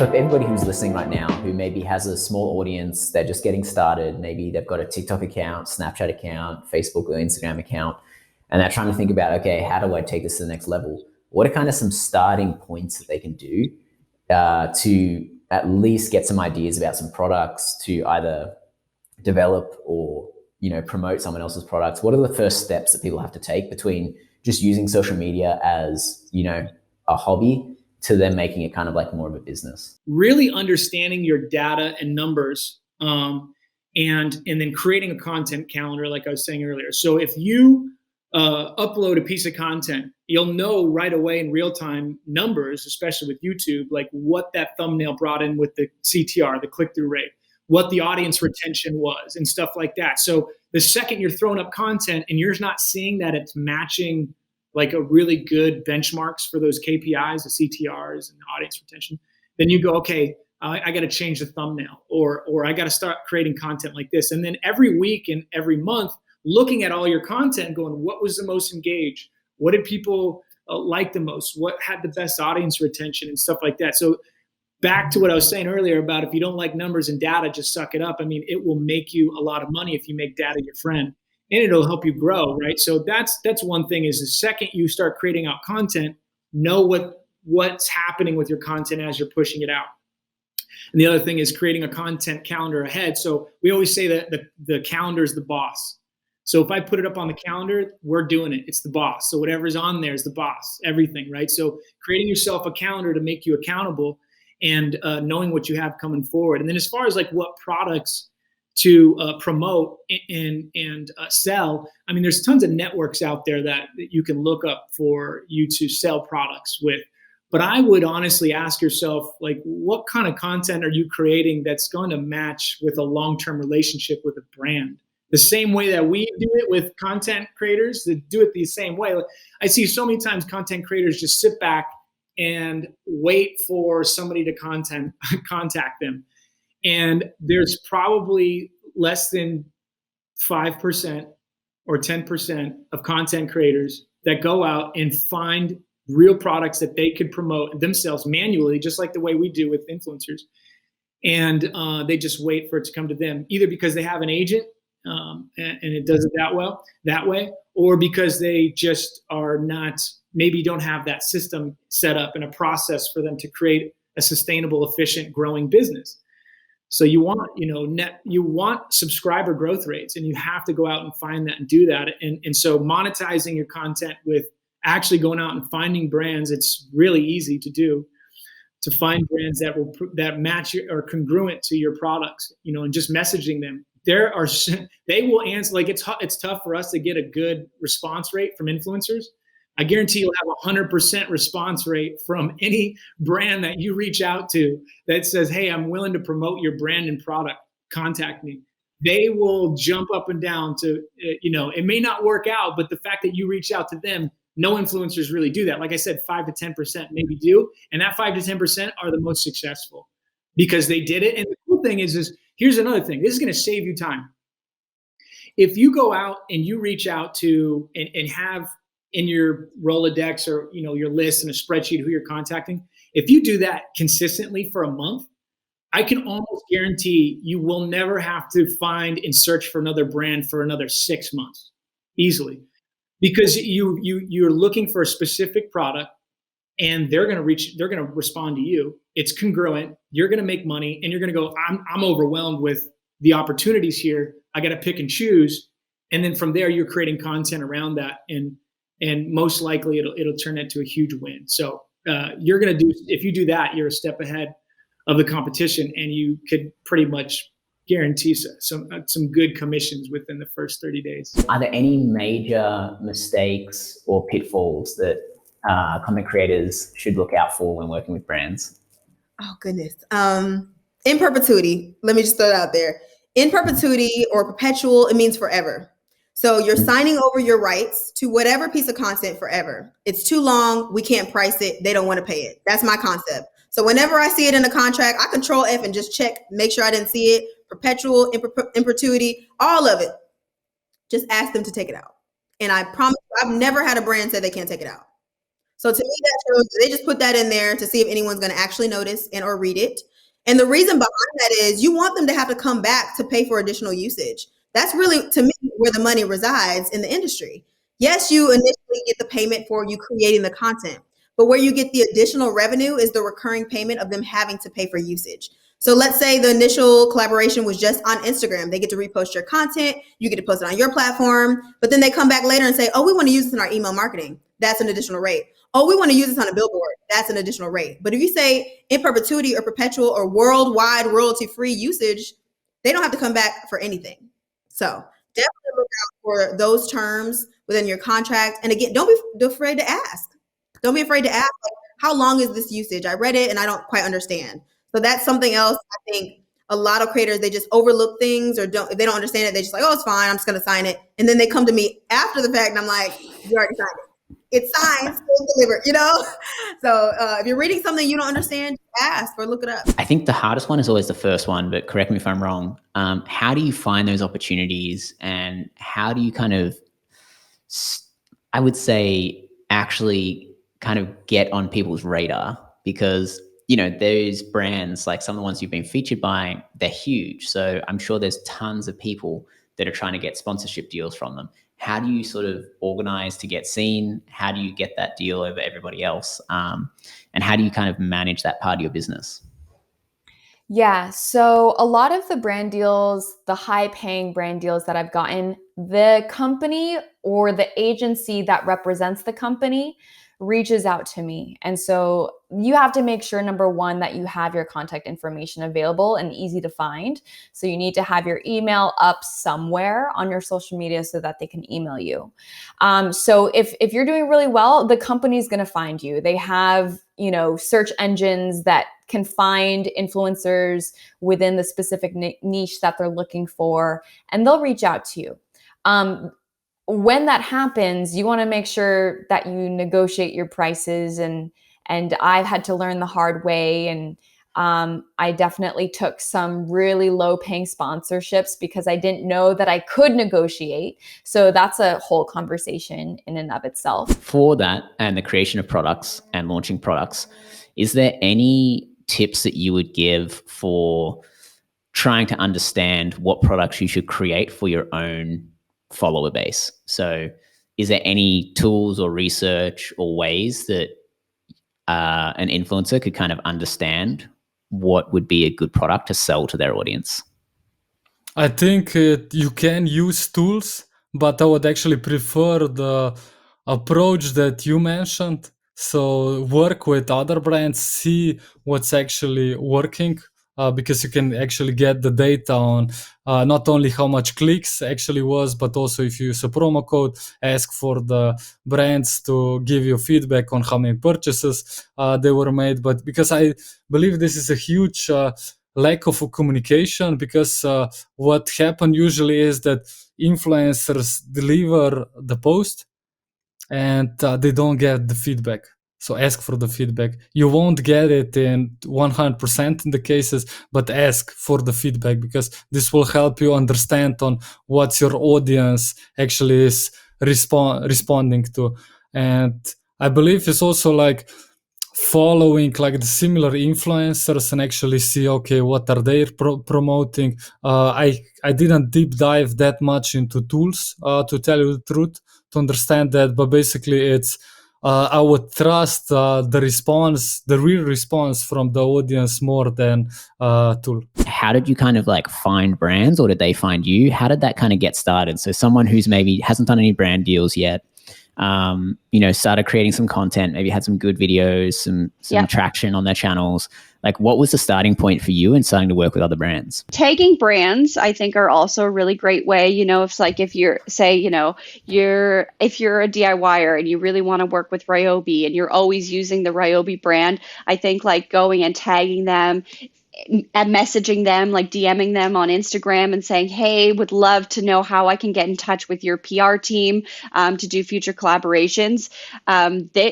for everybody who's listening right now, who maybe has a small audience, they're just getting started, maybe they've got a TikTok account, Snapchat account, Facebook or Instagram account, and they're trying to think about, okay, how do I take this to the next level? What are kind of some starting points that they can do to at least get some ideas about some products to either develop or, promote someone else's products? What are the first steps that people have to take between just using social media as, a hobby to then making it kind of like more of a business? Really understanding your data and numbers, and then creating a content calendar, like I was saying earlier. So if you upload a piece of content, you'll know right away in real time numbers, especially with YouTube, like what that thumbnail brought in with the CTR, the click-through rate, what the audience retention was and stuff like that. So the second you're throwing up content and you're not seeing that it's matching like a really good benchmarks for those KPIs, the CTRs and the audience retention, then you go, okay, I got to change the thumbnail, or I got to start creating content like this. And then every week and every month, looking at all your content and going, what was the most engaged? What did people like the most? What had the best audience retention and stuff like that? So back to what I was saying earlier about if you don't like numbers and data, just suck it up. I mean, it will make you a lot of money if you make data your friend. And it'll help you grow, right? So that's one thing, is the second you start creating out content, know what's happening with your content as you're pushing it out. And the other thing is creating a content calendar ahead. So we always say that the calendar is the boss. So if I put it up on the calendar, we're doing it. It's the boss. So whatever's on there is the boss, everything, right? So creating yourself a calendar to make you accountable and knowing what you have coming forward. And then as far as like what products to promote and sell, I mean, there's tons of networks out there that you can look up for you to sell products with. But I would honestly ask yourself, like, what kind of content are you creating that's going to match with a long-term relationship with a brand? The same way that we do it with content creators, that do it the same way. I see so many times content creators just sit back and wait for somebody to contact them. And there's probably less than 5% or 10% of content creators that go out and find real products that they could promote themselves manually, just like the way we do with influencers. And they just wait for it to come to them, either because they have an agent and it does it that way, or because they just are not, maybe don't have that system set up and a process for them to create a sustainable, efficient, growing business. So you want, you want subscriber growth rates, and you have to go out and find that and do that. And so monetizing your content with actually going out and finding brands, it's really easy to do, to find brands that match or congruent to your products, and just messaging them. They will answer. Like it's tough for us to get a good response rate from influencers. I guarantee you'll have 100% response rate from any brand that you reach out to that says, hey, I'm willing to promote your brand and product, contact me. They will jump up and down to, it may not work out, but the fact that you reach out to them, no influencers really do that. Like I said, 5 to 10% maybe do. And that 5 to 10% are the most successful because they did it. And the cool thing is here's another thing. This is going to save you time. If you go out and you reach out to and have in your Rolodex or your list and a spreadsheet who you're contacting, if you do that consistently for a month, I can almost guarantee you will never have to find and search for another brand for another 6 months easily, because you're looking for a specific product and they're going to respond to you. It's congruent. You're going to make money, and you're going to go, I'm overwhelmed with the opportunities here. I got to pick and choose. And then from there, you're creating content around that. And most likely it'll turn into a huge win. So if you do that, you're a step ahead of the competition, and you could pretty much guarantee some good commissions within the first 30 days. Are there any major mistakes or pitfalls that content creators should look out for when working with brands? Oh, goodness. In perpetuity, let me just throw it out there. In perpetuity or perpetual, it means forever. So you're signing over your rights to whatever piece of content forever. It's too long. We can't price it. They don't want to pay it. That's my concept. So whenever I see it in a contract, I control F and just check, make sure I didn't see it. Perpetual, in perpetuity, all of it. Just ask them to take it out. And I promise you, I've never had a brand say they can't take it out. So to me, that shows they just put that in there to see if anyone's going to actually notice and or read it. And the reason behind that is you want them to have to come back to pay for additional usage. That's really, to me, where the money resides in the industry. Yes, you initially get the payment for you creating the content, but where you get the additional revenue is the recurring payment of them having to pay for usage. So let's say the initial collaboration was just on Instagram. They get to repost your content. You get to post it on your platform, but then they come back later and say, oh, we want to use this in our email marketing. That's an additional rate. Oh, we want to use this on a billboard. That's an additional rate. But if you say in perpetuity or perpetual or worldwide royalty-free usage, they don't have to come back for anything. So definitely look out for those terms within your contract. And again, don't be afraid to ask. Don't be afraid to ask, like, how long is this usage? I read it and I don't quite understand. So that's something else. I think a lot of creators, they just overlook things or if they don't understand it, they just like, oh, it's fine. I'm just going to sign it. And then they come to me after the fact and I'm like, you already signed it. It's signed, still delivered, you know? So if you're reading something you don't understand, ask or look it up. I think the hardest one is always the first one, but correct me if I'm wrong. How do you find those opportunities and how do you kind of, I would say, actually kind of get on people's radar? Because, you know, those brands, like some of the ones you've been featured by, they're huge. So I'm sure there's tons of people that are trying to get sponsorship deals from them. How do you sort of organize to get seen? How do you get that deal over everybody else? And how do you kind of manage that part of your business? Yeah, so a lot of the brand deals, the high paying brand deals that I've gotten, the company or the agency that represents the company reaches out to me. And so you have to make sure, number one, that you have your contact information available and easy to find. So you need to have your email up somewhere on your social media so that they can email you. So if you're doing really well, the company's going to find you. They have, you know, search engines that can find influencers within the specific niche that they're looking for, and they'll reach out to you. When that happens, you want to make sure that you negotiate your prices, and I've had to learn the hard way. And I definitely took some really low paying sponsorships because I didn't know that I could negotiate. So that's a whole conversation in and of itself. For that and the creation of products and launching products, is there any tips that you would give for trying to understand what products you should create for your own follower base? So is there any tools or research or ways that an influencer could kind of understand what would be a good product to sell to their audience? I think you can use tools, but I would actually prefer the approach that you mentioned. So work with other brands, see what's actually working, because you can actually get the data on not only how much clicks actually was, but also if you use a promo code, ask for the brands to give you feedback on how many purchases they were made. But because I believe this is a huge lack of communication, because what happened usually is that influencers deliver the post and they don't get the feedback. So ask for the feedback. You won't get it in 100% in the cases, but ask for the feedback, because this will help you understand on what your audience actually is responding to. And I believe it's also like following like the similar influencers and actually see, okay, what are they promoting. I didn't deep dive that much into tools, to tell you the truth, to understand that, but basically it's I would trust the real response from the audience more than tool. How did you kind of like find brands, or did they find you? How did that kind of get started? So someone who's maybe hasn't done any brand deals yet, started creating some content, maybe had some good videos, some traction on their channels. Like, what was the starting point for you in starting to work with other brands? Tagging brands, I think, are also a really great way. It's like if you're, say, if you're a DIYer and you really want to work with Ryobi and you're always using the Ryobi brand, I think like going and tagging them and messaging them, like DMing them on Instagram and saying, hey, would love to know how I can get in touch with your PR team to do future collaborations.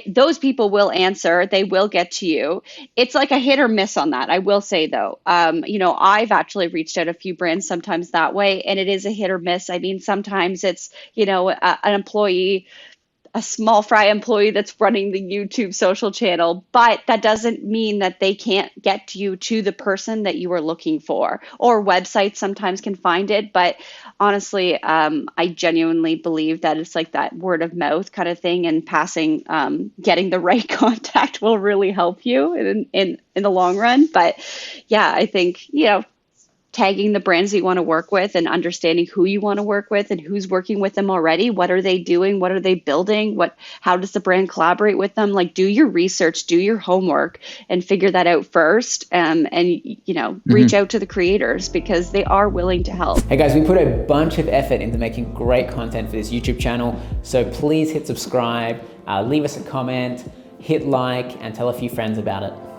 Those people will answer. They will get to you. It's like a hit or miss on that. I will say, though, I've actually reached out a few brands sometimes that way, and it is a hit or miss. I mean, sometimes it's, an employee a small fry employee that's running the YouTube social channel, but that doesn't mean that they can't get you to the person that you are looking for. Or websites sometimes can find it, but honestly, I genuinely believe that it's like that word of mouth kind of thing, and passing, getting the right contact will really help you in the long run. But yeah, I think, tagging the brands that you want to work with and understanding who you want to work with and who's working with them already. What are they doing? What are they building? How does the brand collaborate with them? Like, do your research, do your homework, and figure that out first. And reach out to the creators, because they are willing to help. Hey guys, we put a bunch of effort into making great content for this YouTube channel. So please hit subscribe, leave us a comment, hit like, and tell a few friends about it.